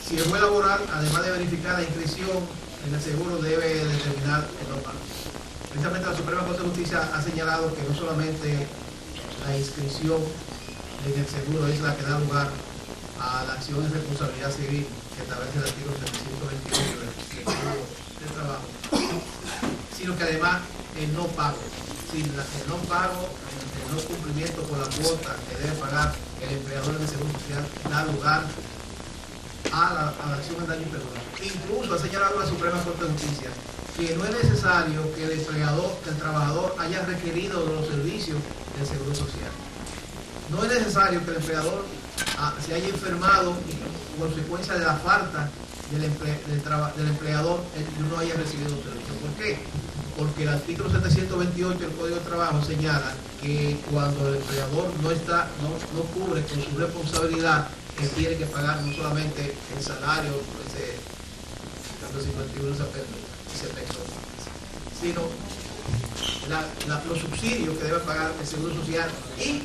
Si el juez laboral, además de verificar la inscripción en el seguro, debe determinar el no pago. Precisamente la Suprema Corte de Justicia ha señalado que no solamente la inscripción en el seguro es la que da lugar a la acción de responsabilidad civil que establece el artículo 728 del Código de Trabajo, sino que además el no pago, el no pago, el no cumplimiento con la cuota que debe pagar el empleador del Seguro Social da lugar a la acción de daño y pérdida. Incluso ha señalado la Suprema Corte de Justicia que no es necesario que el trabajador haya requerido de los servicios del Seguro Social. No es necesario que el empleador se haya enfermado y por consecuencia de la falta del empleador no haya recibido los servicios. ¿Por qué? Porque el artículo 728 del Código de Trabajo señala que cuando el empleador no cubre con su responsabilidad, él tiene que pagar no solamente el salario, ese 51 se pensó, sino los subsidios que debe pagar el Seguro Social y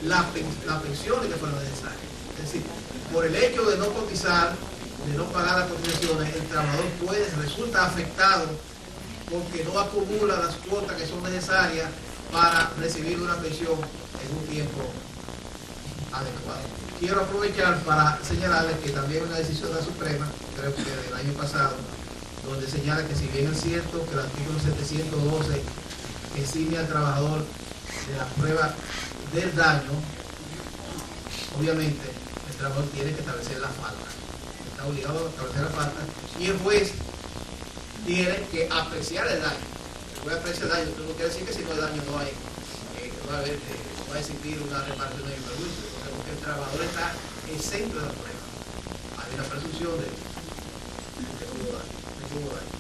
las pensiones que fueron necesarias. Es decir, por el hecho de no cotizar, de no pagar las cotizaciones, el trabajador resulta afectado porque no acumula las cuotas que son necesarias para recibir una pensión en un tiempo adecuado. Quiero aprovechar para señalarles que también una decisión de la Suprema, creo que del año pasado, donde señala que si bien es cierto que el artículo 712 exime al trabajador de la prueba del daño, obviamente el trabajador tiene que establecer la falta, está obligado a establecer la falta, y el juez tiene que apreciar el daño. El juez aprecia el daño, esto no quiere decir que si no hay daño no va a existir una reparación de perjuicio, porque el trabajador está exento de la prueba. Hay una presunción de que no hubo daño.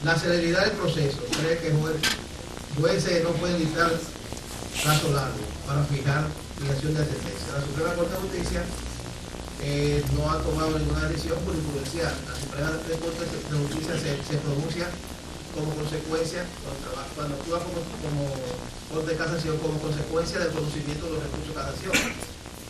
La celeridad del proceso. Cree que jueces no pueden dictar plazo largo para fijación de sentencia. La Suprema Corte de Justicia no ha tomado ninguna decisión jurisprudencial. La Suprema Corte de Justicia se pronuncia como consecuencia, cuando actúa como Corte de Casación, como consecuencia del conocimiento de los recursos de casación.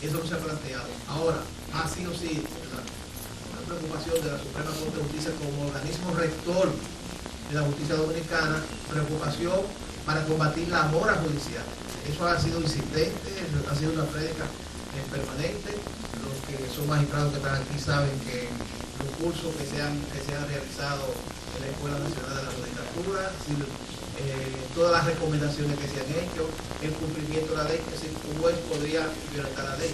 Eso no se ha planteado. Ahora, ha sido sí una preocupación de la Suprema Corte de Justicia como organismo rector de la justicia dominicana, preocupación para combatir la mora judicial. Eso ha sido insistente, ha sido una prédica permanente. Los que son magistrados que están aquí saben que los cursos que se han realizado en la Escuela Nacional de la Judicatura, todas las recomendaciones que se han hecho, el cumplimiento de la ley, que si un juez podría violentar la ley.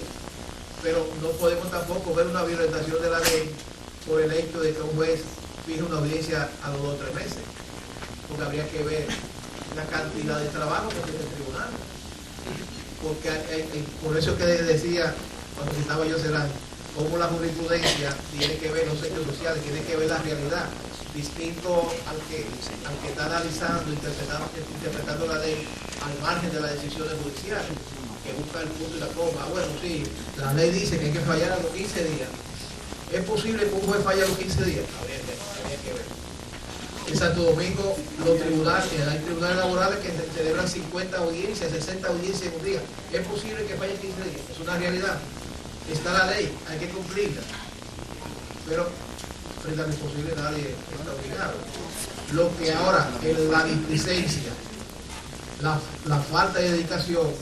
Pero no podemos tampoco ver una violentación de la ley por el hecho de que un juez fije una audiencia a los 2 o 3 meses, porque habría que ver la cantidad de trabajo que tiene el tribunal. Porque por eso que decía, cuando citaba yo Serán, cómo la jurisprudencia tiene que ver los hechos sociales, tiene que ver la realidad, distinto al que está analizando, interpretando la ley al margen de las decisiones judiciales, que busca el punto y la coma. Bueno, sí, la ley dice que hay que fallar a los 15 días. ¿Es posible que un juez falle a los 15 días? Habría que ver. En Santo Domingo, los tribunales, hay tribunales laborales que celebran 50 audiencias, 60 audiencias en un día. ¿Es posible que falle 15 días? Es una realidad. Está la ley, hay que cumplirla. Pero frente a lo imposible nadie está obligado. Lo que ahora, la displicencia, la falta de dedicación,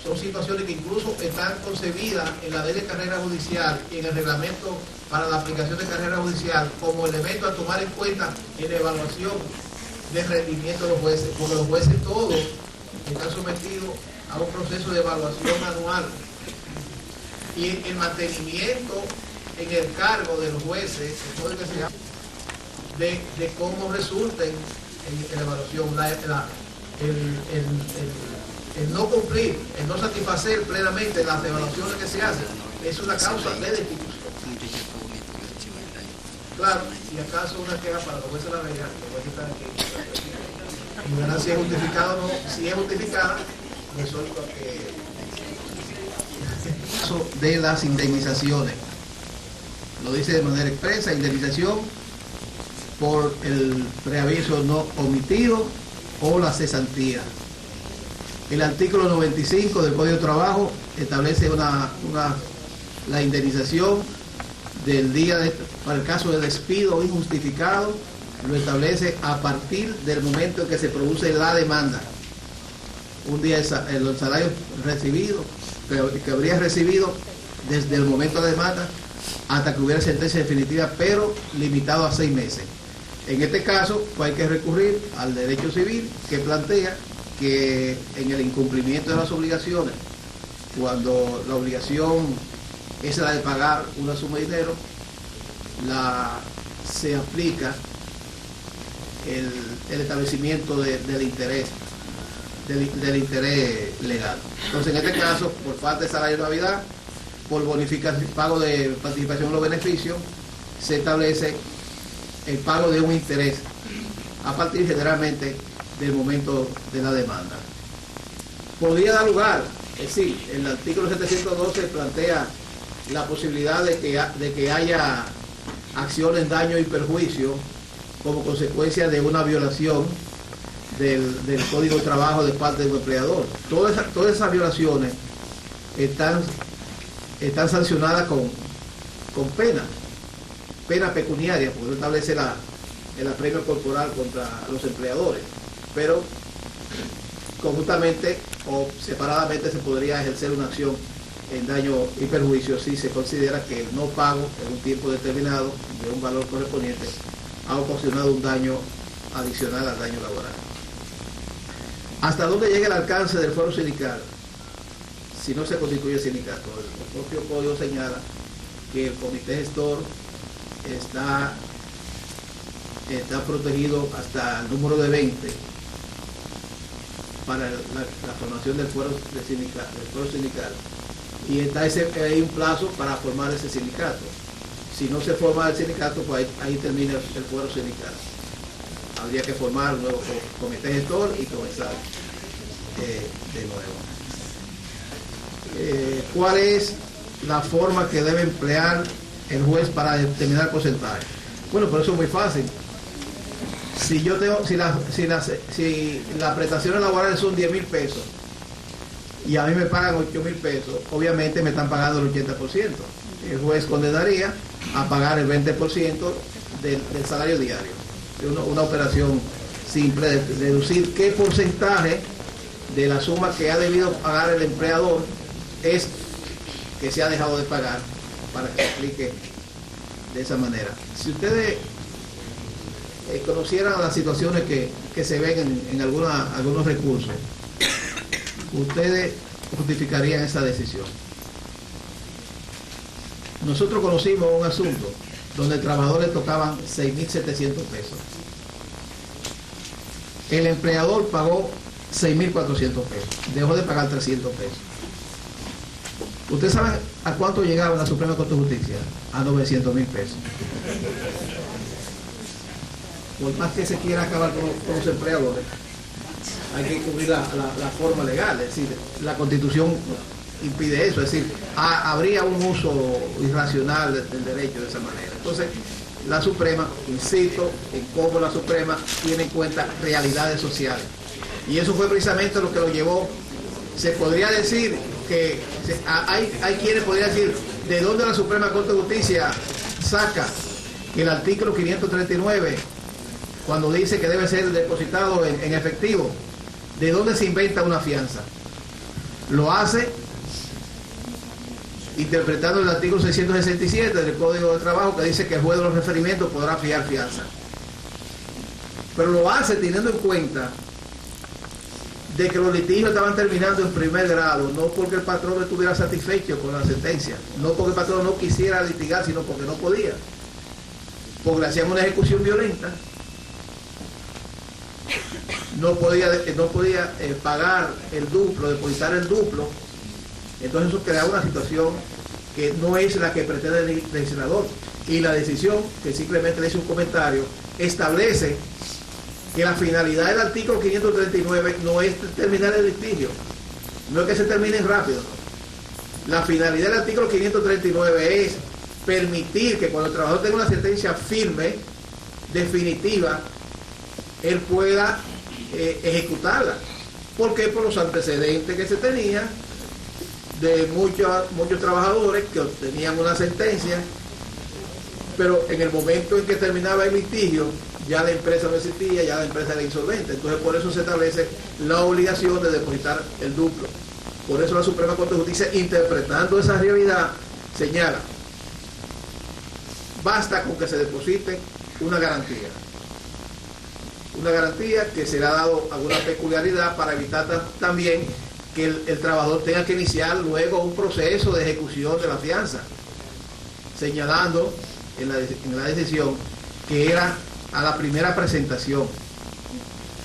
son situaciones que incluso están concebidas en la ley de carrera judicial y en el reglamento para la aplicación de carrera judicial como elemento a tomar en cuenta en la evaluación de rendimiento de los jueces, porque los jueces todos están sometidos a un proceso de evaluación anual y el mantenimiento en el cargo de los jueces, de cómo resulten en la evaluación, el no cumplir, el no satisfacer plenamente las evaluaciones que se hacen, es una causa de destitución. Claro, si acaso una queja para los jueces de la Vega, y verán si es justificado o no. Si es justificada, resuelto que el caso de las indemnizaciones, lo dice de manera expresa: indemnización por el preaviso no omitido o la cesantía. El artículo 95 del Código de Trabajo establece una la indemnización del día para el caso de despido injustificado lo establece a partir del momento en que se produce la demanda. Un día el salario recibido, que habría recibido desde el momento de la demanda hasta que hubiera sentencia definitiva, pero limitado a 6 meses. En este caso, pues hay que recurrir al derecho civil, que plantea que en el incumplimiento de las obligaciones, cuando la obligación es la de pagar una suma de dinero, se aplica el establecimiento del interés legal. Entonces, en este caso, por falta de salario de Navidad, por bonificación, pago de participación en los beneficios, se establece el pago de un interés a partir generalmente del momento de la demanda. Podría dar lugar, es decir, el artículo 712 plantea la posibilidad de que haya acciones, daño y perjuicio como consecuencia de una violación del Código de Trabajo de parte del empleador. Todas esas violaciones están sancionadas con pena pecuniaria, porque establece el apremio corporal contra los empleadores, pero conjuntamente o separadamente se podría ejercer una acción en daño y perjuicio si se considera que el no pago en un tiempo determinado de un valor correspondiente ha ocasionado un daño adicional al daño laboral. ¿Hasta dónde llega el alcance del fuero sindical si no se constituye sindicato? El propio código señala que el comité gestor está protegido hasta el número de 20 para la formación del fuero sindical, y hay un plazo para formar ese sindicato. Si no se forma el sindicato, pues ahí termina el fuero sindical. Habría que formar un nuevo comité gestor y comenzar de nuevo. ¿Cuál es la forma que debe emplear el juez para determinar el porcentaje? Bueno, por eso es muy fácil. Si las prestaciones laborales son 10,000 pesos y a mí me pagan 8,000 pesos, obviamente me están pagando el 80%. El juez condenaría a pagar el 20% del salario diario. Es una operación simple de deducir qué porcentaje de la suma que ha debido pagar el empleador es que se ha dejado de pagar, para que aplique de esa manera. Si ustedes conocieran las situaciones que se ven en algunos recursos, ustedes justificarían esa decisión. Nosotros conocimos un asunto donde el trabajador le tocaban 6,700 pesos. El empleador pagó 6,400 pesos. Dejó de pagar 300 pesos. ¿Ustedes saben a cuánto llegaba la Suprema Corte de Justicia? A 900,000 pesos. Por más que se quiera acabar con los empleadores, hay que cubrir la forma legal. Es decir, la Constitución impide eso. Es decir, habría un uso irracional del derecho de esa manera. Entonces, la Suprema, insisto en cómo la Suprema tiene en cuenta realidades sociales. Y eso fue precisamente lo que lo llevó. Se podría decir que hay quienes podrían decir de dónde la Suprema Corte de Justicia saca el artículo 539 cuando dice que debe ser depositado en efectivo. ¿De dónde se inventa una fianza? Lo hace interpretando el artículo 667 del Código de Trabajo, que dice que el juez de los referimientos podrá fijar fianza. Pero lo hace teniendo en cuenta de que los litigios estaban terminando en primer grado, no porque el patrón estuviera satisfecho con la sentencia, no porque el patrón no quisiera litigar, sino porque no podía, porque le hacían una ejecución violenta, no podía pagar el duplo, depositar el duplo. Entonces eso crea una situación que no es la que pretende el legislador, y la decisión, que simplemente le hice un comentario, establece que la finalidad del artículo 539 no es terminar el litigio, no es que se termine rápido. La finalidad del artículo 539 es permitir que cuando el trabajador tenga una sentencia firme, definitiva, él pueda ejecutarla. ¿Por qué? Por los antecedentes que se tenía de muchos trabajadores que obtenían una sentencia, pero en el momento en que terminaba el litigio, ya la empresa no existía, ya la empresa era insolvente. Entonces por eso se establece la obligación de depositar el duplo. Por eso la Suprema Corte de Justicia, interpretando esa realidad, señala: basta con que se deposite una garantía que se le ha dado alguna peculiaridad para evitar también que el trabajador tenga que iniciar luego un proceso de ejecución de la fianza, señalando en la decisión que era a la primera presentación,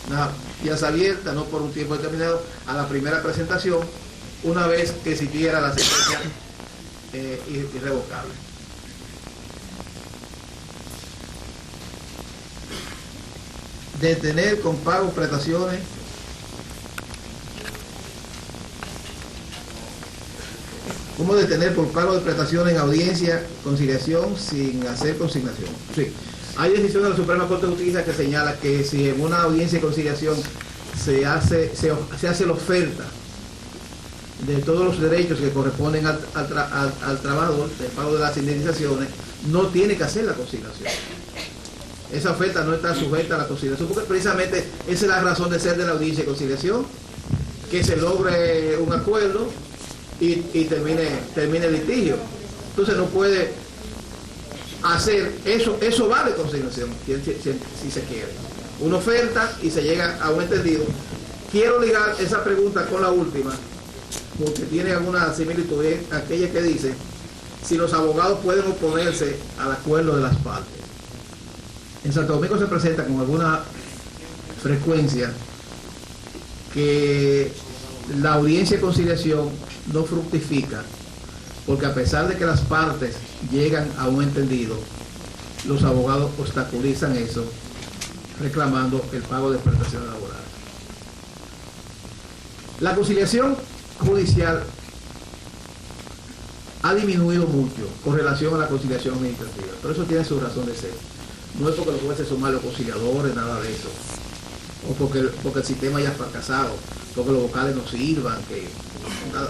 una fianza abierta, no por un tiempo determinado, a la primera presentación, una vez que existiera la sentencia irrevocable. Detener con pago prestaciones ¿Cómo detener por pago de prestaciones en audiencia, conciliación sin hacer consignación? Sí. Hay decisión de la Suprema Corte de Justicia que señala que si en una audiencia de conciliación se hace la oferta de todos los derechos que corresponden al trabajador, del pago de las indemnizaciones, no tiene que hacer la conciliación. Esa oferta no está sujeta a la conciliación, porque precisamente esa es la razón de ser de la audiencia de conciliación, que se logre un acuerdo y termine el litigio. Entonces no puede hacer eso vale conciliación si se quiere. Una oferta y se llega a un entendido. Quiero ligar esa pregunta con la última, porque tiene alguna similitud, aquella que dice si los abogados pueden oponerse al acuerdo de las partes. En Santo Domingo se presenta con alguna frecuencia que la audiencia de conciliación no fructifica, porque a pesar de que las partes llegan a un entendido, los abogados obstaculizan eso, reclamando el pago de prestaciones laborales. La conciliación judicial ha disminuido mucho con relación a la conciliación administrativa, pero eso tiene su razón de ser. No es porque los jueces son malos conciliadores, nada de eso, o porque el sistema haya fracasado, porque los vocales no sirvan, nada.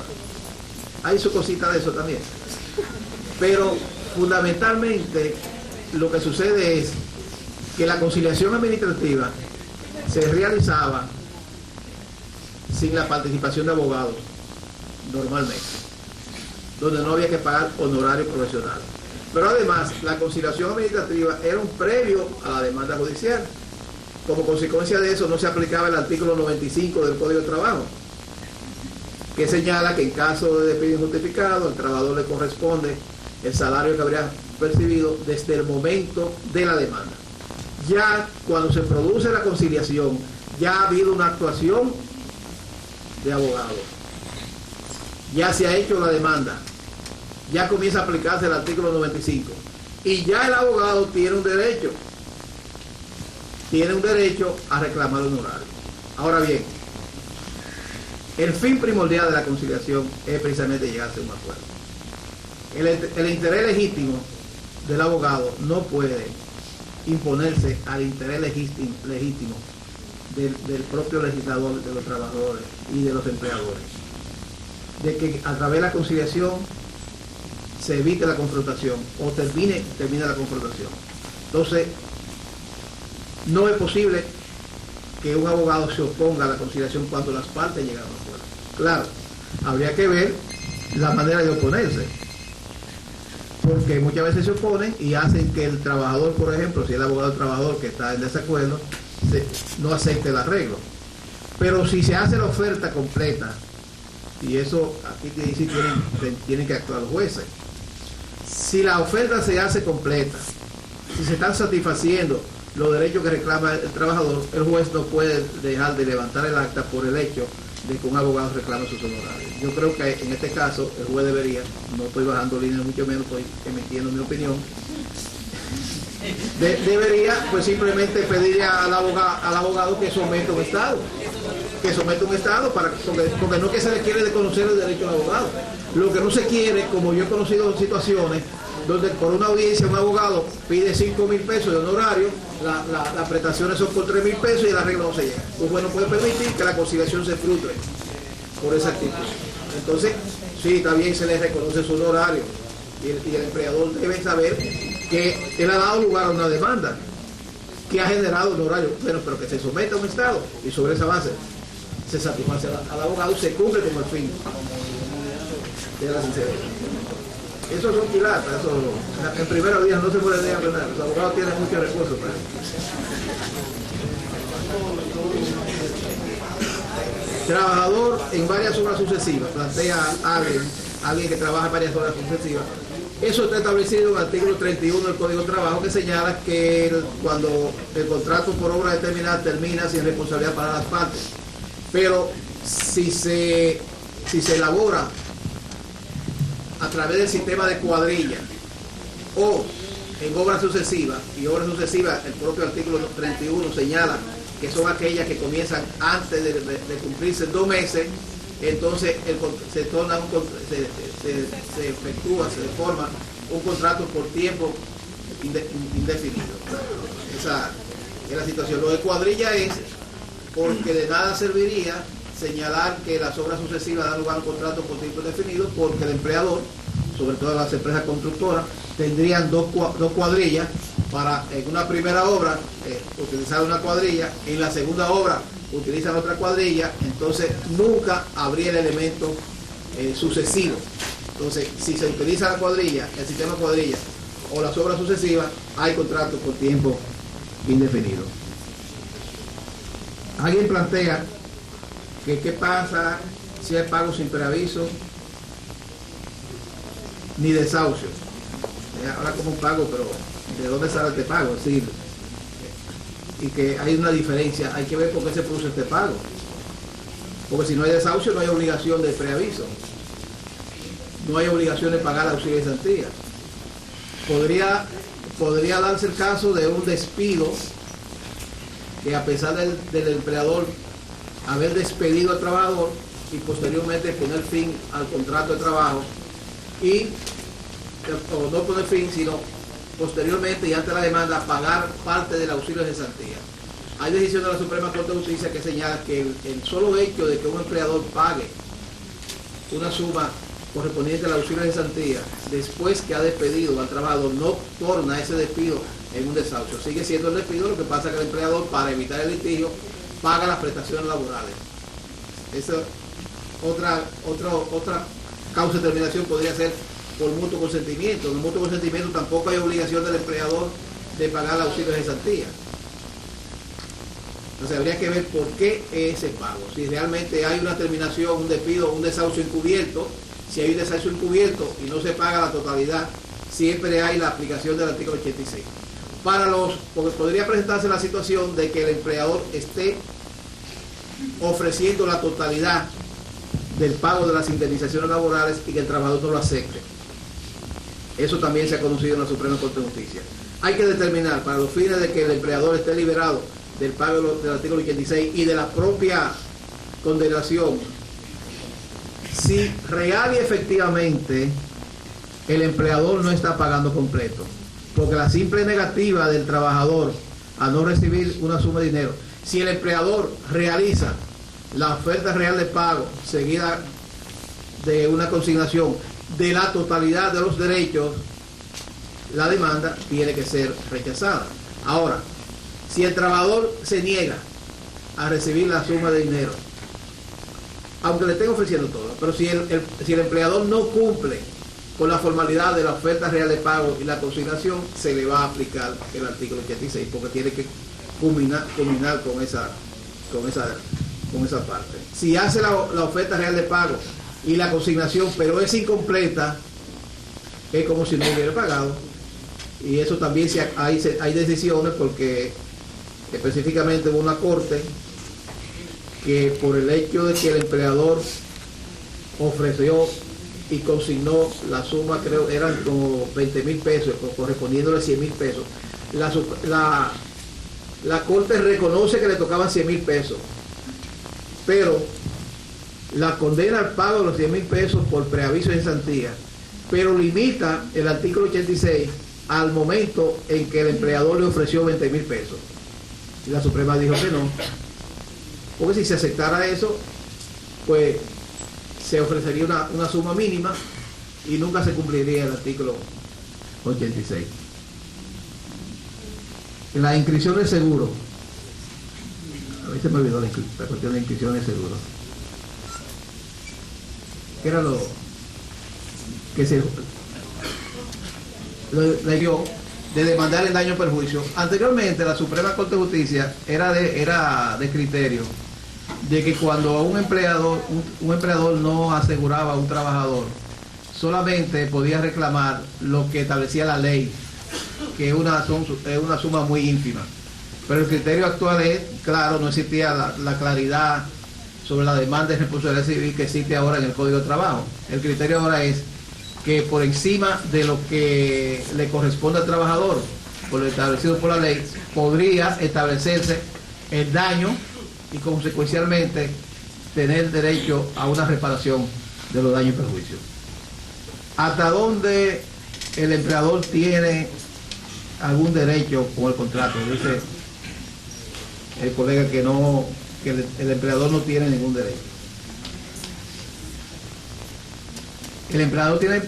Hay su cosita de eso también, pero fundamentalmente lo que sucede es que la conciliación administrativa se realizaba sin la participación de abogados normalmente, donde no había que pagar honorario profesional. Pero además la conciliación administrativa era un previo a la demanda judicial. Como consecuencia de eso no se aplicaba el artículo 95 del Código de Trabajo, que señala que en caso de despido injustificado al trabajador le corresponde el salario que habría percibido desde el momento de la demanda. Ya cuando se produce la conciliación, ya ha habido una actuación de abogado, ya se ha hecho la demanda, ya comienza a aplicarse el artículo 95 y ya el abogado tiene un derecho a reclamar honorario. Ahora bien, el fin primordial de la conciliación es precisamente llegarse a un acuerdo. El interés legítimo del abogado no puede imponerse al interés legítimo del propio legislador, de los trabajadores y de los empleadores, de que a través de la conciliación se evite la confrontación o termine la confrontación. Entonces no es posible que un abogado se oponga a la conciliación cuando las partes llegan a un acuerdo. Claro, habría que ver la manera de oponerse, porque muchas veces se oponen y hacen que el trabajador, por ejemplo, si el abogado del trabajador que está en desacuerdo, no acepte el arreglo. Pero si se hace la oferta completa, y eso aquí sí tienen que actuar los jueces, si la oferta se hace completa, si se están satisfaciendo los derechos que reclama el trabajador, el juez no puede dejar de levantar el acta por el hecho de que un abogado reclame sus honorarios. Yo creo que en este caso el juez debería, no estoy bajando líneas mucho menos, estoy emitiendo mi opinión, debería pues simplemente pedirle al abogado que someta un estado, porque no es que se le quiere desconocer el derecho al abogado. Lo que no se quiere, como yo he conocido situaciones donde por una audiencia un abogado pide 5.000 pesos de honorario, las prestaciones son por 3.000 pesos y el arreglo no se llega. Pues bueno, puede permitir que la conciliación se frustre por esa actitud. Entonces, sí, también se le reconoce su horario y el empleador debe saber que él ha dado lugar a una demanda que ha generado un horario, bueno, pero que se someta a un estado y sobre esa base se satisface al abogado y se cumple como el fin de la sinceridad. Eso son pilatas, eso en primeros días no se puede dejar aprender, los abogados tienen muchos recursos para eso. Trabajador en varias horas sucesivas, plantea alguien que trabaja en varias horas sucesivas. Eso está establecido en el artículo 31 del Código de Trabajo, que señala que cuando el contrato por obra determinada termina sin responsabilidad para las partes. Pero si se elabora a través del sistema de cuadrilla o en obras sucesivas, y obras sucesivas, el propio artículo 31 señala que son aquellas que comienzan antes de cumplirse 2 meses, entonces se efectúa, se forma un contrato por tiempo indefinido. Esa es la situación. Lo de cuadrilla es porque de nada serviría señalar que las obras sucesivas dan lugar a un contrato por tiempo indefinido, porque el empleador, sobre todo las empresas constructoras, tendrían dos cuadrillas para en una primera obra utilizar una cuadrilla, en la segunda obra utilizan otra cuadrilla, entonces nunca habría el elemento sucesivo. Entonces, si se utiliza la cuadrilla, el sistema cuadrilla o las obras sucesivas, hay contrato por tiempo indefinido. Alguien plantea que qué pasa si hay pago sin preaviso ni desahucio. Ahora como un pago, pero ¿de dónde sale este pago? Es decir, y que hay una diferencia, hay que ver por qué se produce este pago. Porque si no hay desahucio no hay obligación de preaviso, no hay obligación de pagar auxilio de cesantía. Podría darse el caso de un despido que a pesar del empleador haber despedido al trabajador y posteriormente poner fin al contrato de trabajo o no poner fin, sino posteriormente y ante la demanda pagar parte del auxilio de cesantía. Hay decisión de la Suprema Corte de Justicia que señala que el solo hecho de que un empleador pague una suma correspondiente al auxilio de cesantía después que ha despedido al trabajador no torna ese despido en un desahucio. Sigue siendo el despido, lo que pasa es que el empleador, para evitar el litigio, paga las prestaciones laborales. Esa otra causa de terminación podría ser por mutuo consentimiento. En el mutuo consentimiento tampoco hay obligación del empleador de pagar el auxilio de cesantía. Entonces habría que ver por qué ese pago. Si realmente hay una terminación, un despido, un desahucio encubierto, si hay un desahucio encubierto y no se paga la totalidad, siempre hay la aplicación del artículo 86. Porque podría presentarse la situación de que el empleador esté ofreciendo la totalidad del pago de las indemnizaciones laborales y que el trabajador no lo acepte. Eso también se ha conocido en la Suprema Corte de Justicia. Hay que determinar, para los fines de que el empleador esté liberado del pago del artículo 86 y de la propia condenación, si real y efectivamente el empleador no está pagando completo, porque la simple negativa del trabajador a no recibir una suma de dinero, si el empleador realiza la oferta real de pago seguida de una consignación de la totalidad de los derechos, la demanda tiene que ser rechazada. Ahora, si el trabajador se niega a recibir la suma de dinero, aunque le estén ofreciendo todo, pero si el empleador no cumple con la formalidad de la oferta real de pago y la consignación, se le va a aplicar el artículo 86, porque tiene que culminar con esa parte. Si hace la oferta real de pago y la consignación, pero es incompleta, es como si no hubiera pagado. Y eso también hay decisiones, porque específicamente hubo una corte que por el hecho de que el empleador ofreció y consignó la suma, creo eran como 20,000 pesos, correspondiéndole 100,000 pesos, la corte reconoce que le tocaban 100,000 pesos, pero la condena al pago de los 100,000 pesos por preaviso de cesantía, pero limita el artículo 86 al momento en que el empleador le ofreció 20,000 pesos. Y la Suprema dijo que no, porque si se aceptara eso, pues se ofrecería una suma mínima y nunca se cumpliría el artículo 86. En la inscripción de seguro, a mí se me olvidó la cuestión de inscripción de seguro. ¿Qué era lo que se le dio de demandar el daño o perjuicio? Anteriormente la Suprema Corte de Justicia era de criterio de que cuando un empleador no aseguraba a un trabajador, solamente podía reclamar lo que establecía la ley, que es una suma muy ínfima. Pero el criterio actual es, claro, no existía la claridad sobre la demanda de responsabilidad civil que existe ahora en el Código de Trabajo. El criterio ahora es que por encima de lo que le corresponde al trabajador, por lo establecido por la ley, podría establecerse el daño y consecuencialmente tener derecho a una reparación de los daños y perjuicios. ¿Hasta dónde el empleador tiene algún derecho con el contrato? Dice el colega que el empleador no tiene ningún derecho. El empleador tiene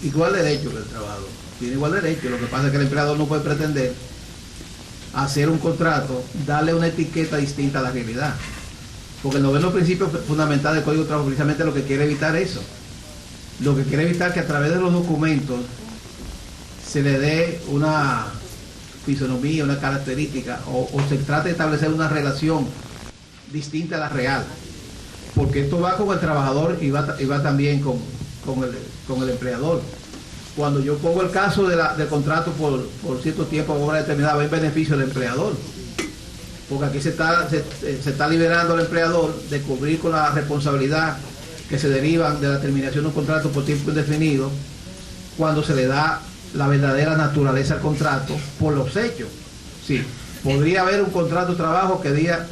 igual derecho que el trabajador, tiene igual derecho. Lo que pasa es que el empleador no puede pretender hacer un contrato, darle una etiqueta distinta a la realidad, porque el noveno principio fundamental del Código de Trabajo precisamente lo que quiere evitar eso, lo que quiere evitar que a través de los documentos se le dé una fisonomía, una característica, o se trate de establecer una relación distinta a la real, porque esto va con el trabajador y va también con el empleador. Cuando yo pongo el caso del contrato por cierto tiempo a obra determinada, va en beneficio del empleador, porque aquí se está liberando al empleador de cubrir con la responsabilidad que se derivan de la terminación de un contrato por tiempo indefinido, cuando se le da la verdadera naturaleza al contrato por los hechos. Sí, podría haber un contrato de trabajo que diga